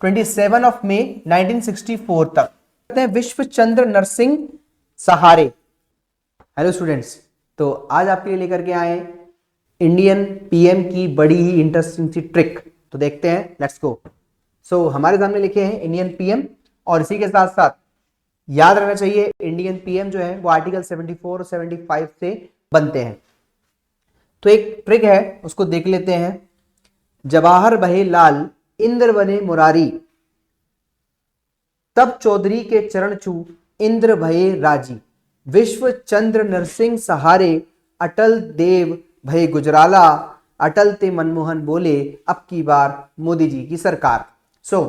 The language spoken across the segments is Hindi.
27 ऑफ मई 1964 तक। विश्व चंद्र नरसिंह सहारे। हेलो स्टूडेंट्स, तो आज आपके लिए लेकर के आए इंडियन पीएम की बड़ी ही इंटरेस्टिंग सी ट्रिक। तो देखते हैं, लेट्स गो। सो हमारे सामने लिखे हैं इंडियन पीएम, और इसी के साथ साथ याद रखना चाहिए इंडियन पीएम जो है वो आर्टिकल 74 और 75 से बनते हैं। तो एक ट्रिक है, उसको देख लेते हैं। जवाहर बहे लाल इंद्र बने मुरारी, तब चौधरी के चरण छू इंद्र भये राजी। विश्व चंद्र नरसिंह सहारे, अटल देव भये गुजराला। अटल ते मनमोहन बोले, अब की बार मोदी जी की सरकार। सो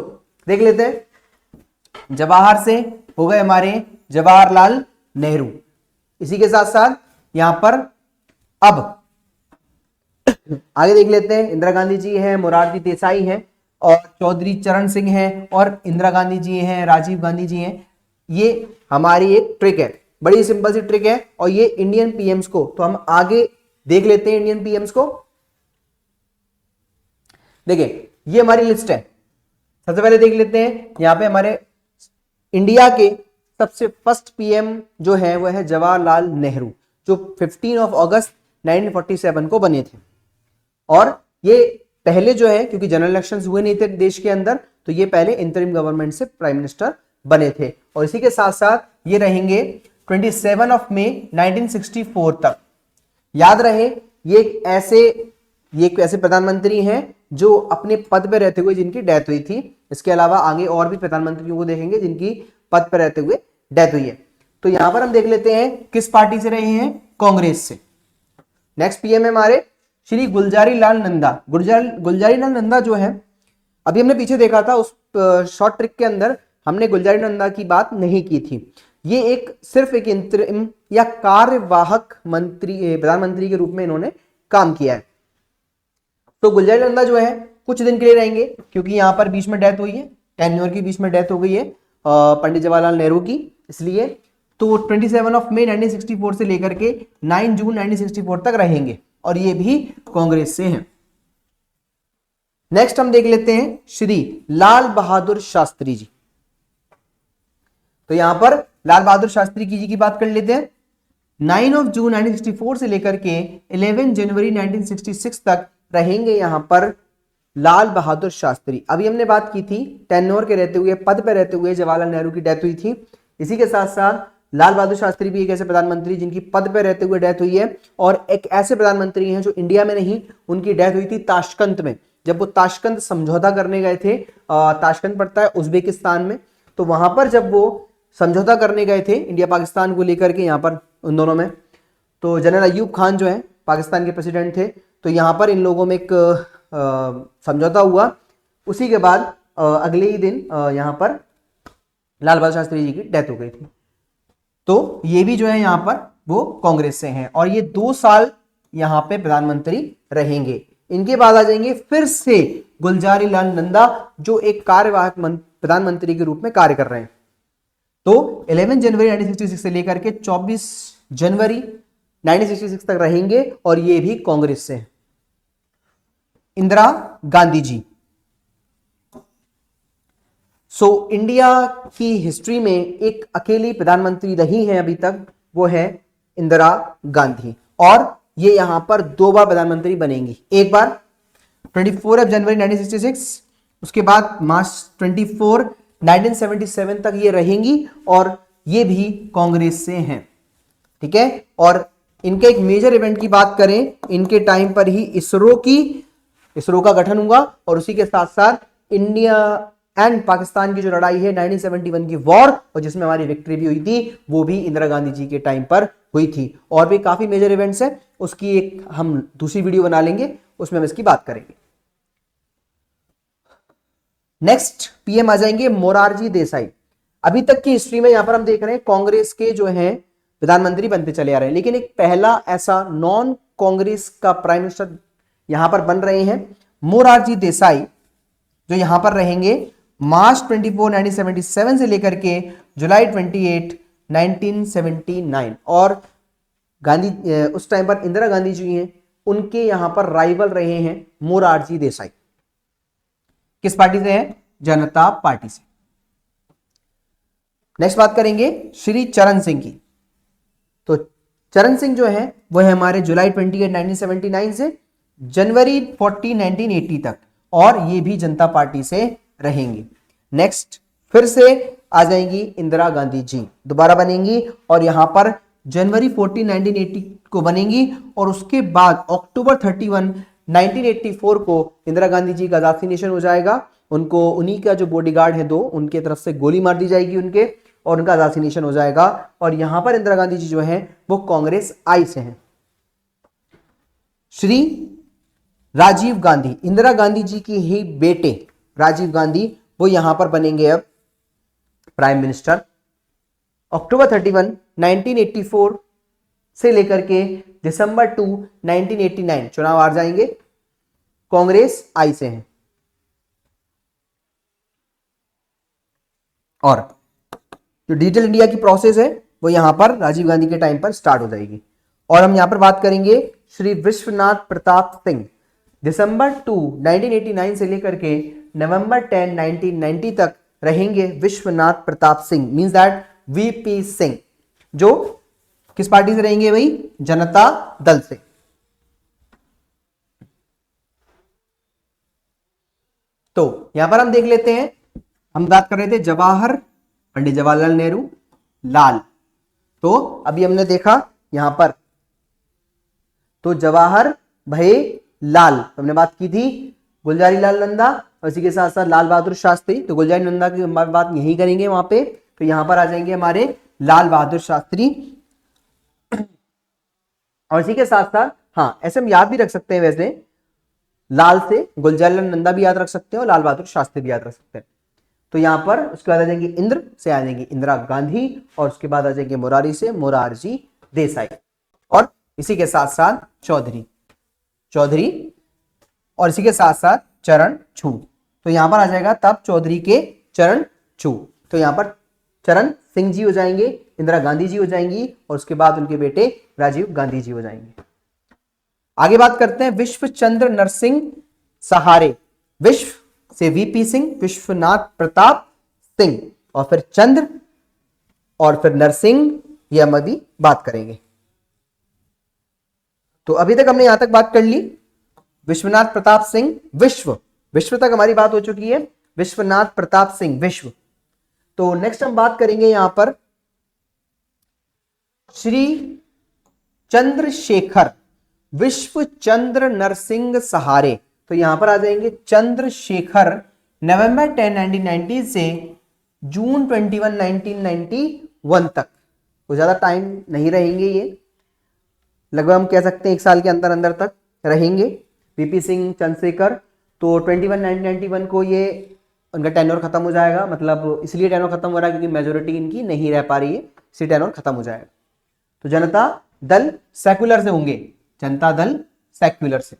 देख लेते हैं। जवाहर से हो गए हमारे जवाहरलाल नेहरू। इसी के साथ साथ यहां पर अब आगे देख लेते हैं। इंदिरा गांधी जी हैं, मोरारजी देसाई हैं, और चौधरी चरण सिंह हैं, और इंदिरा गांधी जी हैं, राजीव गांधी जी हैं। ये हमारी एक ट्रिक है, बड़ी सिंपल सी ट्रिक है, और ये इंडियन पीएम्स को, तो हम आगे देख लेते हैं इंडियन पीएम्स को। देखिए ये हमारी लिस्ट है। सबसे पहले देख लेते हैं, यहां पे हमारे इंडिया के सबसे फर्स्ट पीएम जो है वो है जवाहरलाल नेहरू, जो 15 ऑफ अगस्त 1947 को बने थे। और ये पहले जो है, क्योंकि जनरल इलेक्शंस हुए नहीं थे देश के अंदर, तो ये पहले इंटरिम गवर्नमेंट से प्राइम मिनिस्टर बने थे। और इसी के साथ साथ ये रहेंगे 27 ऑफ मई 1964 तक। याद रहे ये एक ऐसे प्रधानमंत्री हैं जो अपने पद पर रहते हुए जिनकी डेथ हुई थी। इसके अलावा आगे और भी प्रधानमंत्रियों को देखेंगे जिनकी पद पर रहते हुए डेथ हुई है। तो यहां पर हम देख लेते हैं किस पार्टी से रहे हैं, कांग्रेस से। नेक्स्ट पीएम है हमारे श्री गुलजारी लाल नंदा। गुलजारी लाल नंदा जो है, अभी हमने पीछे देखा था उस शॉर्ट ट्रिक के अंदर हमने गुलजारी नंदा की बात नहीं की थी। ये सिर्फ एक इंतरिम या कार्यवाहक मंत्री, प्रधानमंत्री के रूप में इन्होंने काम किया है। तो गुलजारी नंदा जो है कुछ दिन के लिए रहेंगे, क्योंकि यहां पर बीच में डेथ हुई है, टेन्योर की बीच में डेथ हो गई है पंडित जवाहरलाल नेहरू की, इसलिए। तो 27 ऑफ मई 1964 से लेकर के 9 जून 1964 तक रहेंगे, और ये भी कांग्रेस से हैं। नेक्स्ट हम देख लेते हैं श्री लाल बहादुर शास्त्री जी। तो यहां पर लाल बहादुर शास्त्री जी की बात कर लेते हैं। 9 ऑफ जून 1964 से लेकर के 11 जनवरी 1966 तक रहेंगे यहां पर लाल बहादुर शास्त्री। अभी हमने बात की थी टेन्योर के रहते हुए, पद पर रहते हुए जवाहरलाल नेहरू की डेथ हुई थी। इसी के साथ साथ लाल बहादुर शास्त्री भी एक ऐसे प्रधानमंत्री जिनकी पद पर रहते हुए डेथ हुई है, और एक ऐसे प्रधानमंत्री हैं जो इंडिया में नहीं, उनकी डेथ हुई थी ताशकंद में, जब वो ताशकंद समझौता करने गए थे। ताशकंद पड़ता है उज्बेकिस्तान में, तो वहां पर जब वो समझौता करने गए थे इंडिया पाकिस्तान को लेकर के, यहाँ पर उन दोनों में, तो जनरल अयूब खान जो है पाकिस्तान के प्रेसिडेंट थे, तो यहाँ पर इन लोगों में एक समझौता हुआ। उसी के बाद अगले ही दिन यहाँ पर लाल बहादुर शास्त्री जी की डेथ हो गई थी। तो ये भी जो है यहाँ पर वो कांग्रेस से हैं, और ये 2 साल यहाँ पे प्रधानमंत्री रहेंगे। इनके बाद आ जाएंगे फिर से गुलजारी लाल नंदा, जो एक कार्यवाहक प्रधानमंत्री के रूप में कार्य कर रहे हैं। तो 11 जनवरी 1966 से लेकर के 24 जनवरी 1966 तक रहेंगे, और ये भी कांग्रेस से हैं। इंदिरा गांधी जी। सो इंडिया की हिस्ट्री में एक अकेली प्रधानमंत्री रही हैं अभी तक, वो है इंदिरा गांधी, और ये यहां पर 2 बार प्रधानमंत्री बनेंगी। एक बार 24 जनवरी 1966, उसके बाद मार्च 24 1977 तक ये रहेंगी, और ये भी कांग्रेस से हैं। ठीक है, और इनके एक मेजर इवेंट की बात करें, इनके टाइम पर ही इसरो का गठन हुआ, और उसी के साथ साथ इंडिया एंड पाकिस्तान की जो लड़ाई है 1971 की वॉर, और जिसमें हमारी विक्ट्री भी हुई थी, वो भी इंदिरा गांधी जी के टाइम पर हुई थी। और भी काफी मेजर इवेंट्स हैं, उसकी एक हम दूसरी वीडियो बना लेंगे, उसमें हम इसकी बात करेंगे। नेक्स्ट पीएम आ जाएंगे मोरारजी देसाई। अभी तक की हिस्ट्री में यहां पर हम देख रहे हैं कांग्रेस के जो हैं प्रधानमंत्री बनते चले आ रहे हैं, लेकिन एक पहला ऐसा नॉन कांग्रेस का प्राइम मिनिस्टर यहां पर बन रहे हैं मोरारजी देसाई, जो यहां पर रहेंगे मार्च 24 1977 से लेकर के जुलाई 28 1979। और गांधी उस टाइम पर इंदिरा गांधी जी हैं, उनके यहां पर राइवल रहे हैं मोरारजी देसाई। किस पार्टी से हैं? जनता पार्टी से। नेक्स्ट बात करेंगे श्री चरण सिंह की। तो चरण सिंह जो है वो है हमारे जुलाई 28 1979 से जनवरी 40 1980 तक, और ये भी जनता पार्टी से रहेंगी। नेक्स्ट फिर से आ जाएंगी इंदिरा गांधी जी, दोबारा बनेंगी और यहां पर जनवरी 14 1980 को बनेंगी, और उसके बाद अक्टूबर 31 1984 को इंदिरा गांधी जी का असैसिनेशन हो जाएगा। उनको उन्हीं का जो बॉडीगार्ड है दो, उनके तरफ से गोली मार दी जाएगी उनके, और उनका असैसिनेशन हो जाएगा। और यहां पर इंदिरा गांधी जी जो है वो कांग्रेस आई से हैं। श्री राजीव गांधी, इंदिरा गांधी जी की ही बेटे राजीव गांधी, वो यहां पर बनेंगे अब प्राइम मिनिस्टर। अक्टूबर 31 1984 से लेकर के दिसंबर 2 1989 चुनाव हार जाएंगे, कांग्रेस आई से हैं। और जो डिजिटल इंडिया की प्रोसेस है वो यहां पर राजीव गांधी के टाइम पर स्टार्ट हो जाएगी। और हम यहां पर बात करेंगे श्री विश्वनाथ प्रताप सिंह, दिसंबर 2 1989 से लेकर के नवंबर 10 1990 तक रहेंगे Vishwanath Pratap Singh, means that VP Singh, जो किस पार्टी से रहेंगे भाई? जनता दल से। तो यहां पर हम देख लेते हैं, हम बात कर रहे थे पंडित जवाहरलाल नेहरू लाल। तो अभी हमने देखा यहां पर, तो जवाहर भाई लाल हमने बात की थी, गुलजारी लाल नंदा और इसी के साथ साथ लाल बहादुर शास्त्री। तो गुलजारी नंदा की बात यही करेंगे वहां पे। तो यहां पर आ जाएंगे हमारे लाल बहादुर शास्त्री, और इसी के साथ साथ हाँ ऐसे हम याद भी रख सकते हैं, वैसे लाल से गुलजारी लाल नंदा भी याद रख सकते हैं और लाल बहादुर शास्त्री भी याद रख सकते हैं। तो यहां पर उसके बाद आ जाएंगे इंद्र से आ जाएंगे इंदिरा गांधी, और उसके बाद आ जाएंगे मुरारी से मोरारजी देसाई, और इसी के साथ साथ चौधरी और इसी के साथ साथ चरण छू। तो यहां पर आ जाएगा तब चौधरी के चरण छू। तो यहां पर चरण सिंह जी हो जाएंगे, इंदिरा गांधी जी हो जाएंगी, और उसके बाद उनके बेटे राजीव गांधी जी हो जाएंगे। आगे बात करते हैं विश्व चंद्र नरसिंह सहारे, विश्व से वीपी सिंह, विश्वनाथ प्रताप सिंह, और फिर चंद्र और फिर नरसिंह, ये हम अभी बात करेंगे। तो अभी तक हमने यहां तक बात कर ली विश्वनाथ प्रताप सिंह, विश्व तक हमारी बात हो चुकी है, विश्वनाथ प्रताप सिंह विश्व। तो नेक्स्ट हम बात करेंगे यहां पर श्री चंद्रशेखर विश्व चंद्र नरसिंह सहारे। तो यहां पर आ जाएंगे चंद्रशेखर, नवंबर 10 1990 से जून 21 1991 तक। तो ज्यादा टाइम नहीं रहेंगे ये, लगभग हम कह सकते हैं 1 साल के अंदर अंदर तक रहेंगे वीपी सिंह चंद्रशेखर। तो 21 1991 को ये उनका टेन्योर खत्म हो जाएगा, मतलब इसलिए टेन्योर खत्म हो रहा है क्योंकि मेजोरिटी इनकी नहीं रह पा रही है, इसी टेन्योर खत्म हो जाएगा। तो जनता दल सेक्युलर से होंगे, जनता दल सेक्युलर से।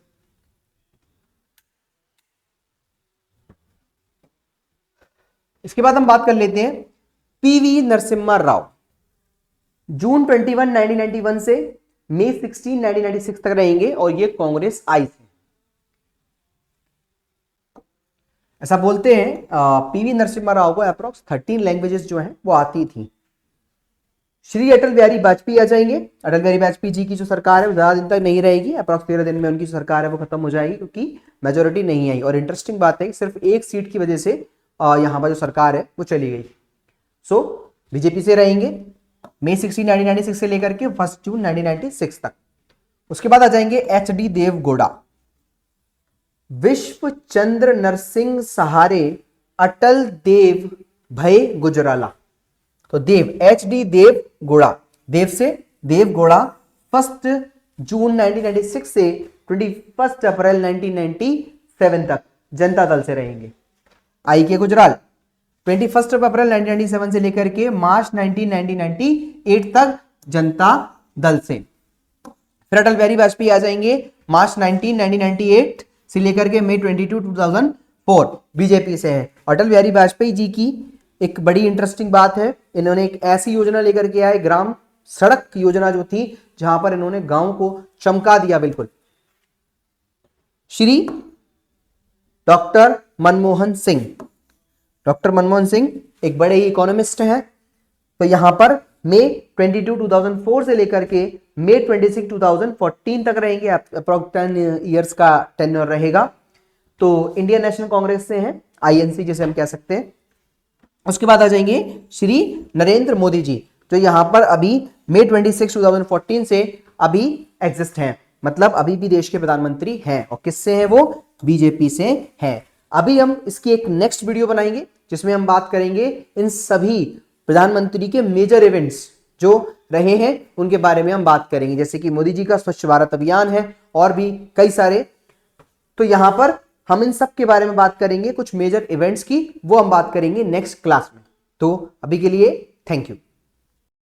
इसके बाद हम बात कर लेते हैं पीवी नरसिम्हा राव, जून 21 1991 से मई 16 1996 तक रहेंगे, और ये कांग्रेस आई से। ऐसा बोलते हैं पीवी नरसिम्हा राव को अप्रोक्स 13 लैंग्वेजेस जो हैं वो आती थी। श्री अटल बिहारी वाजपेयी आ जाएंगे। अटल बिहारी वाजपेयी जी की जो सरकार है वो ज्यादा दिन तक नहीं रहेगी, अप्रोक्स 13 दिन में उनकी सरकार है वो खत्म हो जाएगी, क्योंकि मेजोरिटी नहीं आई। और इंटरेस्टिंग बात है सिर्फ एक सीट की वजह से यहां पर जो सरकार है वो चली गई। सो बीजेपी से रहेंगे मई 16 1996 से लेकर के 1 जून 1996 तक। उसके बाद आ जाएंगे एच.डी. देवगौड़ा, विश्व चंद्र नरसिंह सहारे अटल देव भय गुजराला। तो देव एच.डी. देवगौड़ा, देव से देवगौड़ा, 1 जून 1996 से 21 अप्रैल 1997 तक जनता दल से रहेंगे। आई के गुजराल 21 अप्रैल 1997 से लेकर के मार्च 1998 तक जनता दल से। फिर अटल बिहारी वाजपेयी आ जाएंगे मार्च 1998 से लेकर के मई 22 2004 बीजेपी से है। अटल बिहारी वाजपेयी जी की एक बड़ी इंटरेस्टिंग बात है, इन्होंने एक ऐसी योजना लेकर के आए, ग्राम सड़क योजना जो थी, जहां पर इन्होंने गांव को चमका दिया बिल्कुल। श्री डॉक्टर मनमोहन सिंह, डॉक्टर मनमोहन सिंह एक बड़े ही इकोनॉमिस्ट हैं। तो यहां पर मई 22 2004 से लेकर के मई 26 2014 तक रहेंगे, अप्रोक्स 10 ईयर्स का टेन्योर रहेगा। तो इंडियन नेशनल कांग्रेस से हैं, आईएनसी जिसे हम कह सकते हैं। उसके बाद आ जाएंगे श्री नरेंद्र मोदी जी, जो यहां पर अभी मई 26 2014 से अभी एग्जिस्ट हैं, मतलब अभी भी देश के प्रधानमंत्री हैं। और किससे हैं वो? बीजेपी से हैं। अभी हम इसकी एक नेक्स्ट वीडियो बनाएंगे जिसमें हम बात करेंगे इन सभी प्रधानमंत्री के मेजर इवेंट्स जो रहे हैं उनके बारे में हम बात करेंगे, जैसे कि मोदी जी का स्वच्छ भारत अभियान है और भी कई सारे। तो यहां पर हम इन सब के बारे में बात करेंगे, कुछ मेजर इवेंट्स की, वो हम बात करेंगे नेक्स्ट क्लास में। तो अभी के लिए थैंक यू।